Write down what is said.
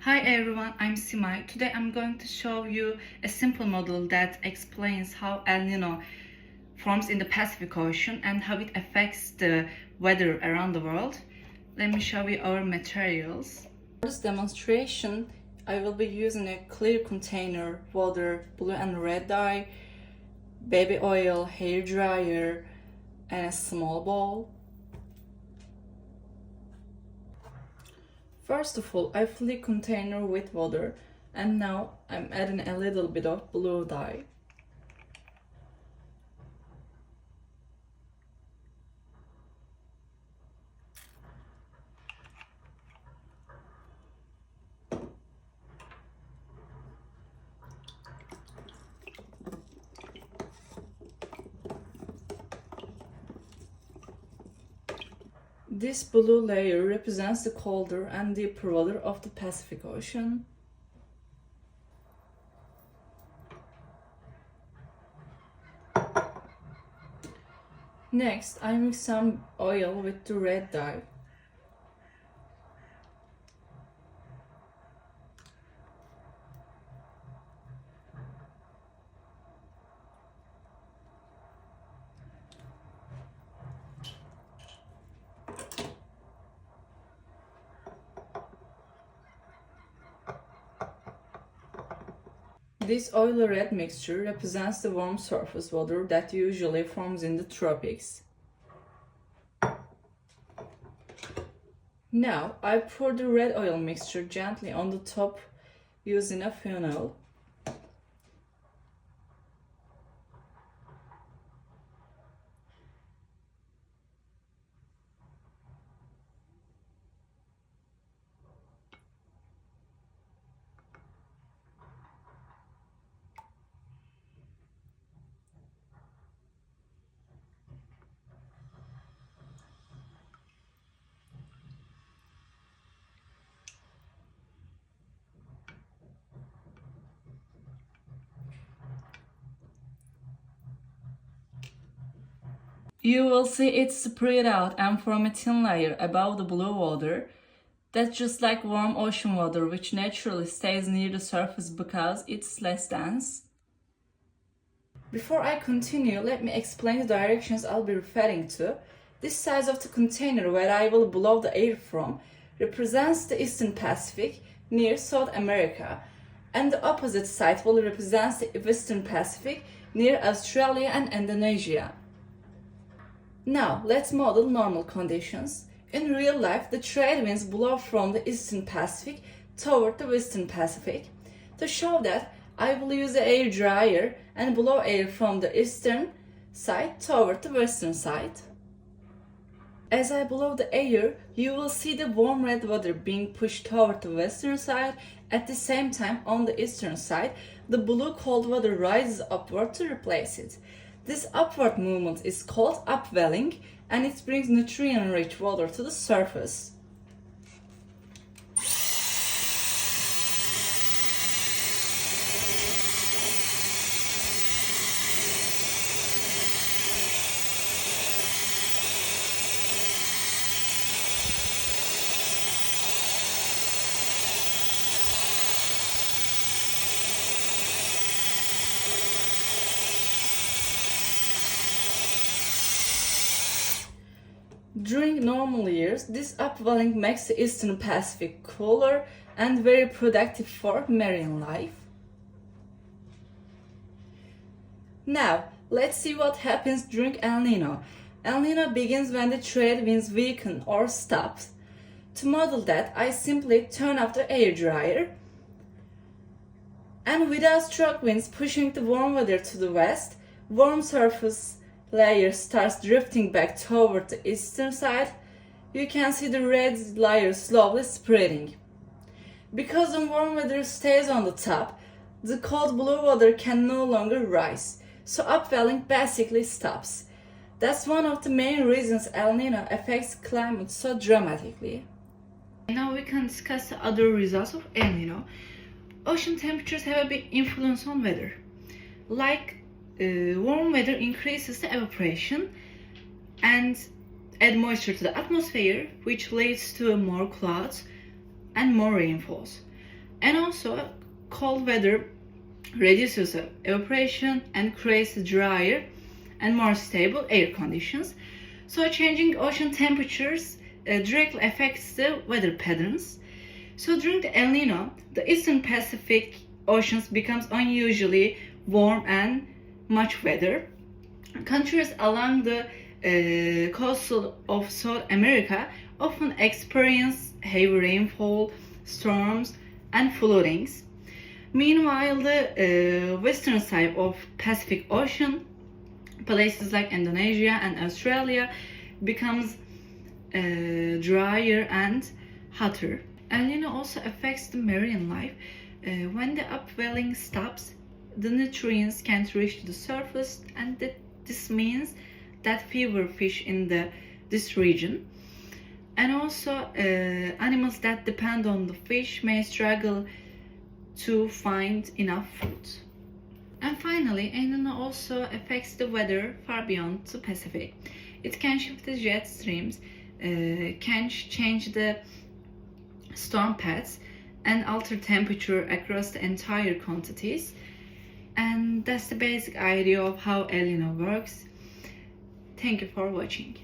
Hi everyone, I'm Simay. Today I'm going to show you a simple model that explains how El Nino forms in the Pacific Ocean and how it affects the weather around the world. Let me show you our materials. For this demonstration, I will be using a clear container, water, blue and red dye, baby oil, hair dryer, and a small bowl. First of all, I fill the container with water and now I'm adding a little bit of blue dye. This blue layer represents the colder and deeper water of the Pacific Ocean. Next, I mix some oil with the red dye. This oily red mixture represents the warm surface water that usually forms in the tropics. Now, I pour the red oil mixture gently on the top using a funnel. You will see it spread out and form a thin layer above the blue water. That's just like warm ocean water, which naturally stays near the surface because it's less dense. Before I continue, let me explain the directions I'll be referring to. This size of the container where I will blow the air from represents the Eastern Pacific near South America, and the opposite side will represent the Western Pacific near Australia and Indonesia. Now, let's model normal conditions. In real life, the trade winds blow from the Eastern Pacific toward the Western Pacific. To show that, I will use the air dryer and blow air from the eastern side toward the western side. As I blow the air, you will see the warm red water being pushed toward the western side. At the same time, on the eastern side, the blue cold water rises upward to replace it. This upward movement is called upwelling, and it brings nutrient-rich water to the surface. During normal years, this upwelling makes the Eastern Pacific cooler and very productive for marine life. Now, let's see what happens during El Nino. El Nino begins when the trade winds weaken or stop. To model that, I simply turn off the air dryer, and without stroke winds pushing the warm weather to the west, warm surface layer starts drifting back toward the eastern side. You can see the red layer slowly spreading. Because the warm weather stays on the top, the cold blue water can no longer rise, so upwelling basically stops. That's one of the main reasons El Nino affects climate so dramatically. Now we can discuss the other results of El Nino. Ocean temperatures have a big influence on weather. Like warm weather increases the evaporation and add moisture to the atmosphere, which leads to more clouds and more rainfalls. And also, cold weather reduces evaporation and creates drier and more stable air conditions. So changing ocean temperatures directly affects the weather patterns. So during the El Nino, the Eastern Pacific Oceans becomes unusually warm and much wetter. Countries along the coast of South America often experience heavy rainfall, storms, and floodings. Meanwhile, the western side of Pacific Ocean, places like Indonesia and Australia, becomes drier and hotter. El Nino also affects the marine life. When the upwelling stops, the nutrients can't reach the surface, and this means that fewer fish in this region. And also, animals that depend on the fish may struggle to find enough food. And finally, El Nino also affects the weather far beyond the Pacific. It can shift the jet streams, can change the storm paths, and alter temperature across the entire quantities. And that's the basic idea of how El Nino works. Thank you for watching.